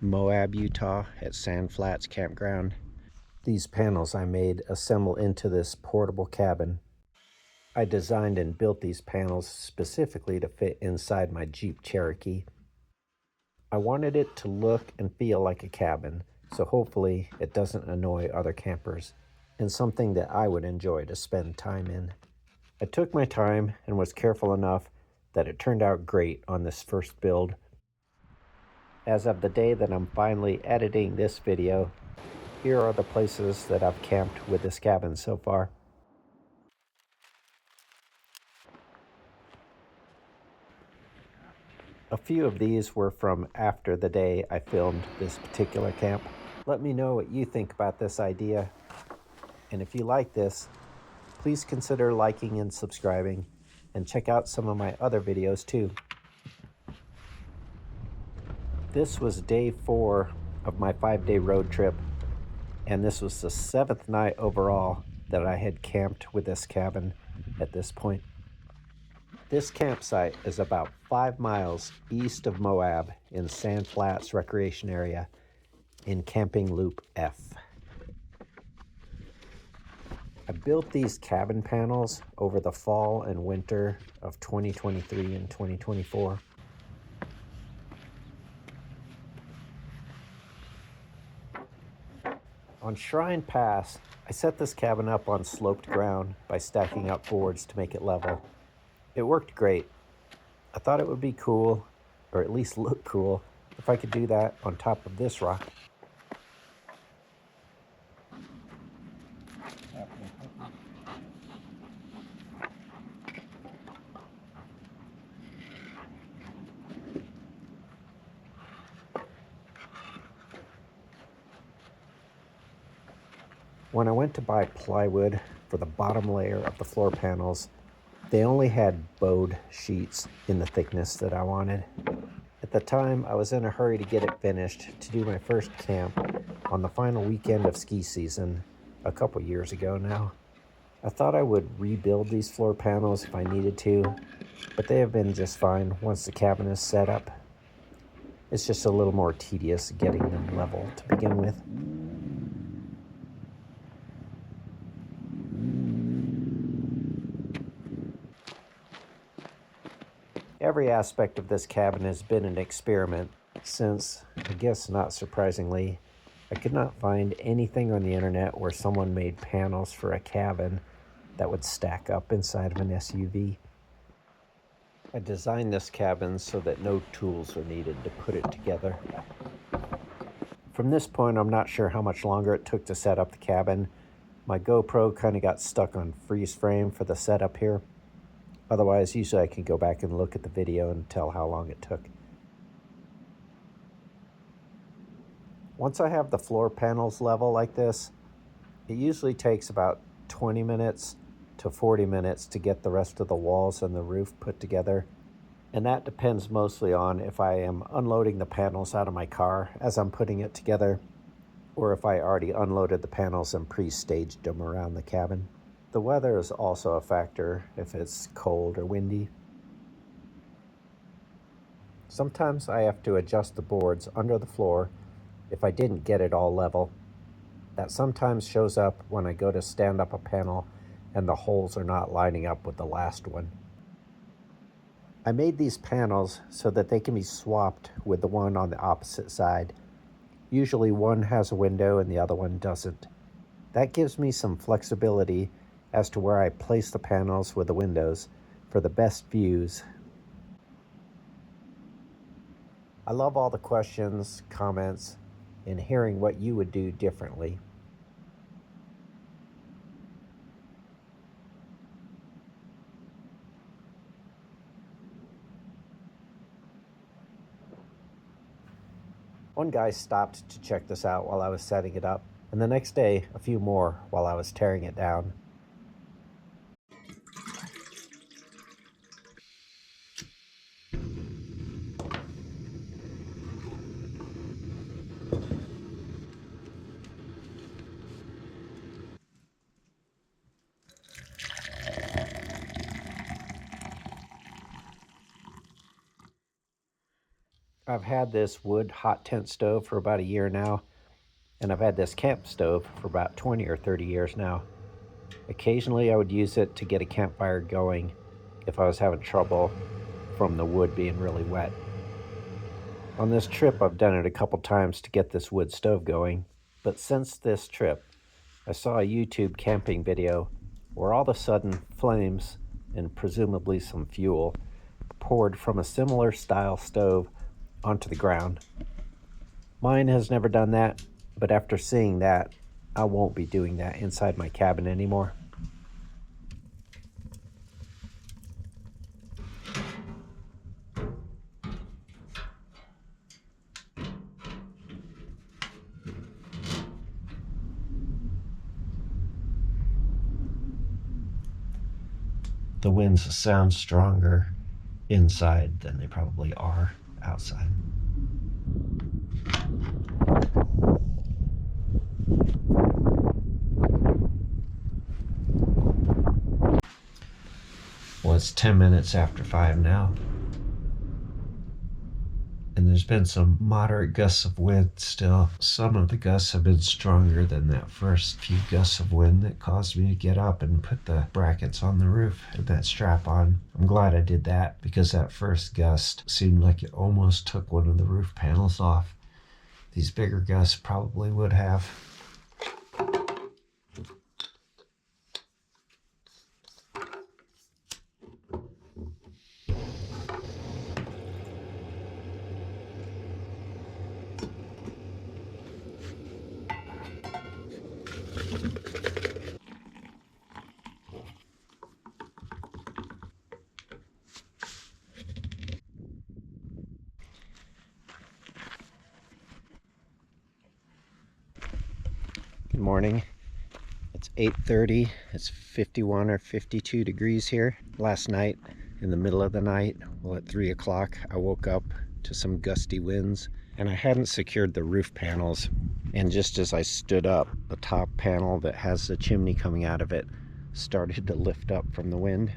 Moab, Utah at Sand Flats Campground. These panels I made assemble into this portable cabin. I designed and built these panels specifically to fit inside my Jeep Cherokee. I wanted it to look and feel like a cabin, so hopefully it doesn't annoy other campers, and something that I would enjoy to spend time in. I took my time and was careful enough that it turned out great on this first build. As of the day that I'm finally editing this video, here are the places that I've camped with this cabin so far. A few of these were from after the day I filmed this particular camp. Let me know what you think about this idea. And if you like this, please consider liking and subscribing, and check out some of my other videos too. This was day 4 of my 5-day road trip, and this was the 7th night overall that I had camped with this cabin at this point. This campsite is about 5 miles east of Moab in Sand Flats Recreation Area in Camping Loop F. I built these cabin panels over the fall and winter of 2023 and 2024. On Shrine Pass, I set this cabin up on sloped ground by stacking up boards to make it level. It worked great. I thought it would be cool, or at least look cool, if I could do that on top of this rock. When I went to buy plywood for the bottom layer of the floor panels, they only had bowed sheets in the thickness that I wanted. At the time, I was in a hurry to get it finished to do my first camp on the final weekend of ski season a couple years ago now. I thought I would rebuild these floor panels if I needed to, but they have been just fine once the cabin is set up. It's just a little more tedious getting them level to begin with. Every aspect of this cabin has been an experiment since, I guess not surprisingly, I could not find anything on the internet where someone made panels for a cabin that would stack up inside of an SUV. I designed this cabin so that no tools are needed to put it together. From this point, I'm not sure how much longer it took to set up the cabin. My GoPro kind of got stuck on freeze frame for the setup here. Otherwise, usually I can go back and look at the video and tell how long it took. Once I have the floor panels level like this, it usually takes about 20 minutes to 40 minutes to get the rest of the walls and the roof put together. And that depends mostly on if I am unloading the panels out of my car as I'm putting it together, or if I already unloaded the panels and pre-staged them around the cabin. The weather is also a factor if it's cold or windy. Sometimes I have to adjust the boards under the floor if I didn't get it all level. That sometimes shows up when I go to stand up a panel and the holes are not lining up with the last one. I made these panels so that they can be swapped with the one on the opposite side. Usually one has a window and the other one doesn't. That gives me some flexibility as to where I place the panels with the windows for the best views. I love all the questions, comments, and hearing what you would do differently. One guy stopped to check this out while I was setting it up, and the next day, a few more while I was tearing it down. I've had this wood hot tent stove for about a year now, and I've had this camp stove for about 20 or 30 years now. Occasionally I would use it to get a campfire going if I was having trouble from the wood being really wet. On this trip I've done it a couple times to get this wood stove going, but since this trip I saw a YouTube camping video where all of a sudden flames and presumably some fuel poured from a similar style stove onto the ground. Mine has never done that, but after seeing that, I won't be doing that inside my cabin anymore. The winds sound stronger inside than they probably are outside. Well, it's 10 minutes after 5 now. And there's been some moderate gusts of wind still. Some of the gusts have been stronger than that first few gusts of wind that caused me to get up and put the brackets on the roof and that strap on. I'm glad I did that because that first gust seemed like it almost took one of the roof panels off. These bigger gusts probably would have. Good morning. It's 8:30. It's 51 or 52 degrees here. Last night, in the middle of the night, well, at 3 o'clock, I woke up to some gusty winds, and I hadn't secured the roof panels. And just as I stood up, the top panel that has the chimney coming out of it started to lift up from the wind.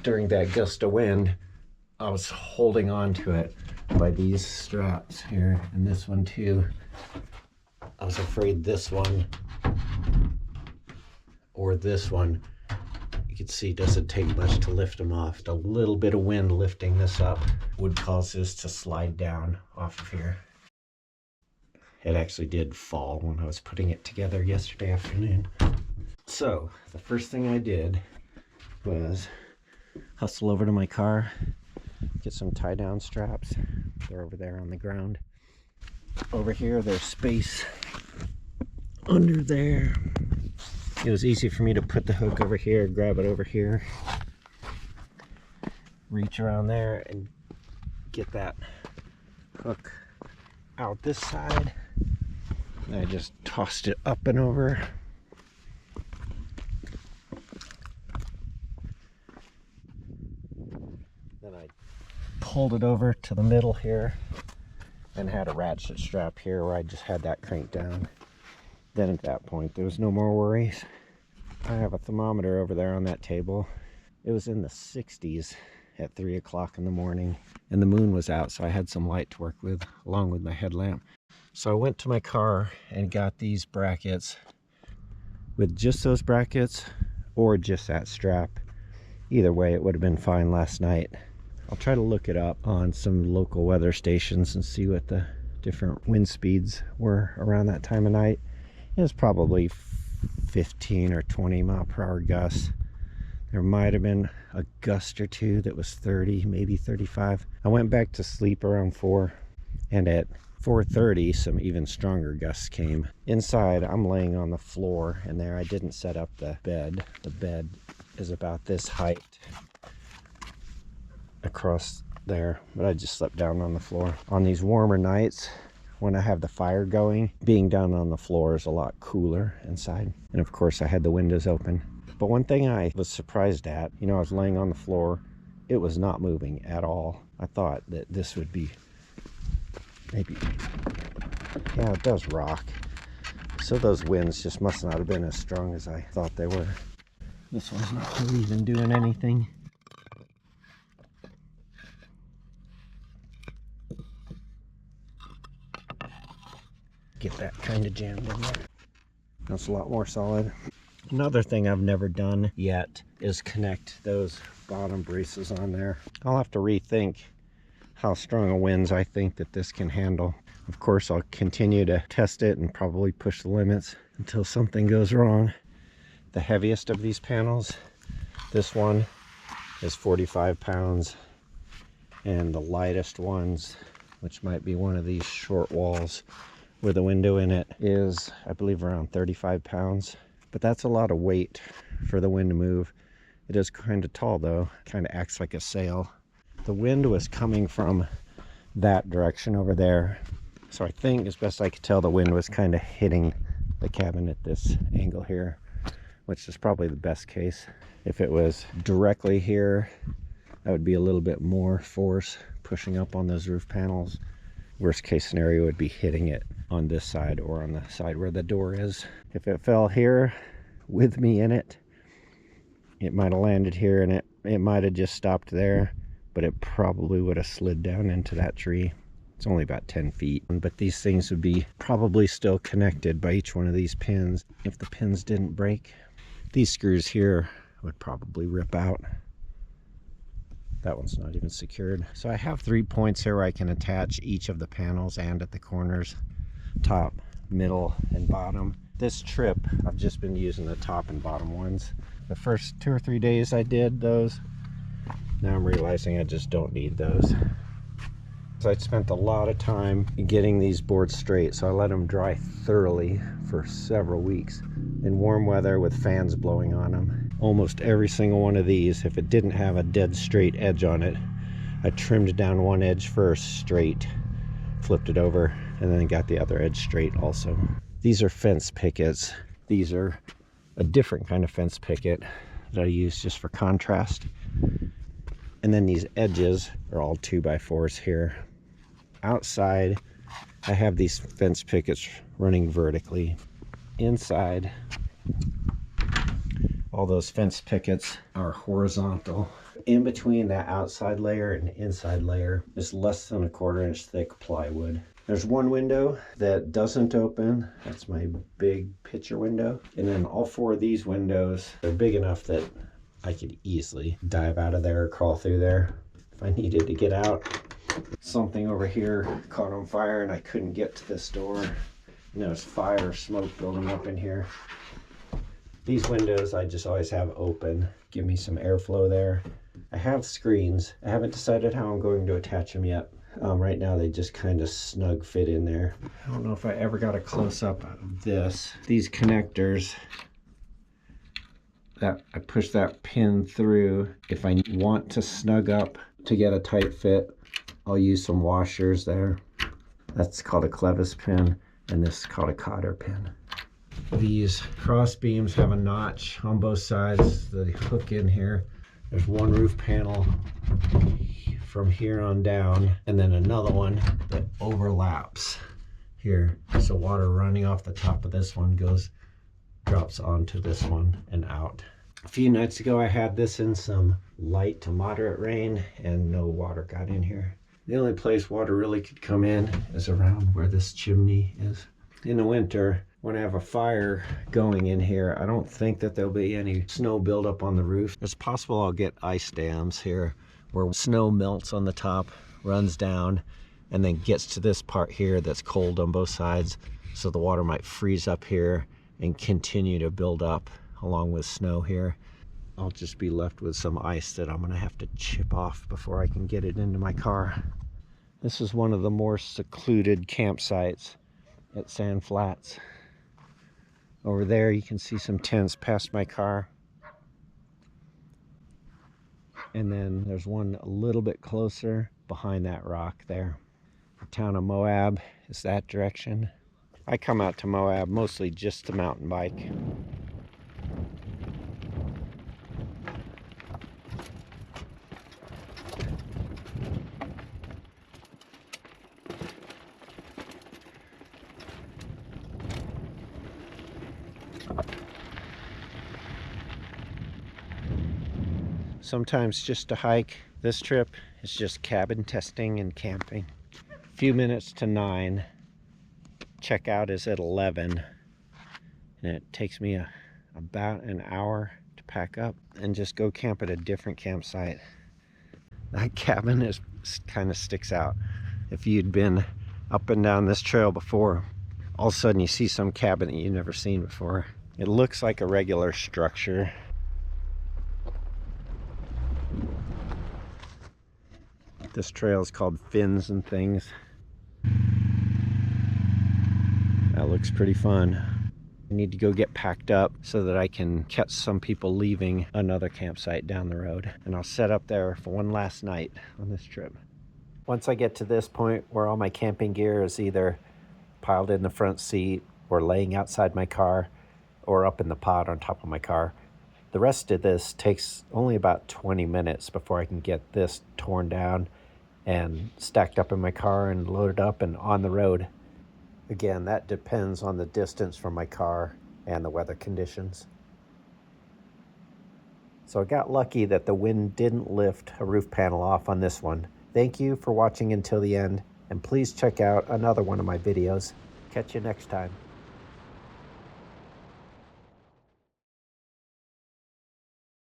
During that gust of wind, I was holding on to it by these straps here, and this one too. I was afraid this one or this one, you can see, doesn't take much to lift them off. A little bit of wind lifting this up would cause this to slide down off of here. It actually did fall when I was putting it together yesterday afternoon. So the first thing I did was hustle over to my car, get some tie-down straps. They're over there on the ground. Over here, there's space under there. It was easy for me to put the hook over here, grab it over here, reach around there and get that hook out this side. And I just tossed it up and over. Then I pulled it over to the middle here and had a ratchet strap here where I just had that cranked down. Then at that point, there was no more worries. I have a thermometer over there on that table. It was in the 60s at 3 o'clock in the morning, and the moon was out, so I had some light to work with, along with my headlamp. So I went to my car and got these brackets. With just those brackets, or just that strap, either way, it would have been fine last night. I'll try to look it up on some local weather stations and see what the different wind speeds were around that time of night. It was probably 15 or 20 mile per hour gusts. There might have been a gust or two that was 30, maybe 35. I went back to sleep around 4, and at 4:30 some even stronger gusts came. Inside, I'm laying on the floor, and there I didn't set up the bed. The bed is about this height across there, but I just slept down on the floor. On these warmer nights, when I have the fire going, being down on the floor is a lot cooler inside. And of course I had the windows open. But one thing I was surprised at, I was laying on the floor, it was not moving at all. I thought that this would be maybe, yeah, it does rock. So those winds just must not have been as strong as I thought they were. This one's not really even doing anything. get that kind of jammed in there. That's a lot more solid. Another thing I've never done yet is connect those bottom braces on there. I'll have to rethink how strong a winds I think that this can handle. Of course, I'll continue to test it and probably push the limits until something goes wrong. The heaviest of these panels, this one, is 45 pounds. And the lightest ones, which might be one of these short walls with a window in it, is, I believe, around 35 pounds. But that's a lot of weight for the wind to move. It is kind of tall though, kind of acts like a sail. The wind was coming from that direction over there. So I think, as best I could tell, the wind was kind of hitting the cabin at this angle here, which is probably the best case. If it was directly here, that would be a little bit more force pushing up on those roof panels. Worst case scenario would be hitting it on this side or on the side where the door is. If it fell here with me in it, it might have landed here and it might have just stopped there, but it probably would have slid down into that tree. It's only about 10 feet, but these things would be probably still connected by each one of these pins. If the pins didn't break, these screws here would probably rip out. That one's not even secured. So I have 3 points here where I can attach each of the panels and at the corners, top, middle, and bottom. This trip, I've just been using the top and bottom ones. The first 2 or 3 days I did those. Now I'm realizing I just don't need those. So I spent a lot of time getting these boards straight, so I let them dry thoroughly for several weeks in warm weather with fans blowing on them. Almost every single one of these, if it didn't have a dead straight edge on it, I trimmed down one edge first straight, flipped it over, and then got the other edge straight also. These are fence pickets. These are a different kind of fence picket that I use just for contrast. And then these edges are all 2x4s here. Outside, I have these fence pickets running vertically. Inside, all those fence pickets are horizontal. In between that outside layer and inside layer is less than a 1/4 inch thick plywood. There's one window that doesn't open. That's my big picture window. And then all 4 of these windows are big enough that I could easily dive out of there or crawl through there if I needed to get out. Something over here caught on fire and I couldn't get to this door. And there was fire, smoke building up in here. These windows I just always have open, give me some airflow there. I have screens. I haven't decided how I'm going to attach them yet. Right now they just kind of snug fit in there. I don't know if I ever got a close-up of this. These connectors, that I push that pin through. If I want to snug up to get a tight fit, I'll use some washers there. That's called a clevis pin, and this is called a cotter pin. These cross beams have a notch on both sides. They hook in here. There's one roof panel from here on down, and then another one that overlaps here. So water running off the top of this one drops onto this one and out. A few nights ago I had this in some light to moderate rain and no water got in here. The only place water really could come in is around where this chimney is. In the winter, when I have a fire going in here, I don't think that there'll be any snow buildup on the roof. It's possible I'll get ice dams here where snow melts on the top, runs down, and then gets to this part here that's cold on both sides. So the water might freeze up here and continue to build up along with snow here. I'll just be left with some ice that I'm gonna have to chip off before I can get it into my car. This is one of the more secluded campsites at Sand Flats. Over there you can see some tents past my car. And then there's one a little bit closer behind that rock there. The town of Moab is that direction. I come out to Moab mostly just to mountain bike. Sometimes just to hike. This trip is just cabin testing and camping. A few minutes to 9. Checkout is at 11, and it takes me about an hour to pack up and just go camp at a different campsite. That cabin kind of sticks out. If you'd been up and down this trail before, all of a sudden you see some cabin that you've never seen before. It looks like a regular structure. This trail is called Fins and Things. That looks pretty fun. I need to go get packed up so that I can catch some people leaving another campsite down the road. And I'll set up there for one last night on this trip. Once I get to this point where all my camping gear is either piled in the front seat or laying outside my car or up in the pod on top of my car, the rest of this takes only about 20 minutes before I can get this torn down and stacked up in my car and loaded up and on the road. Again, that depends on the distance from my car and the weather conditions. So I got lucky that the wind didn't lift a roof panel off on this one. Thank you for watching until the end, and please check out another one of my videos. Catch you next time.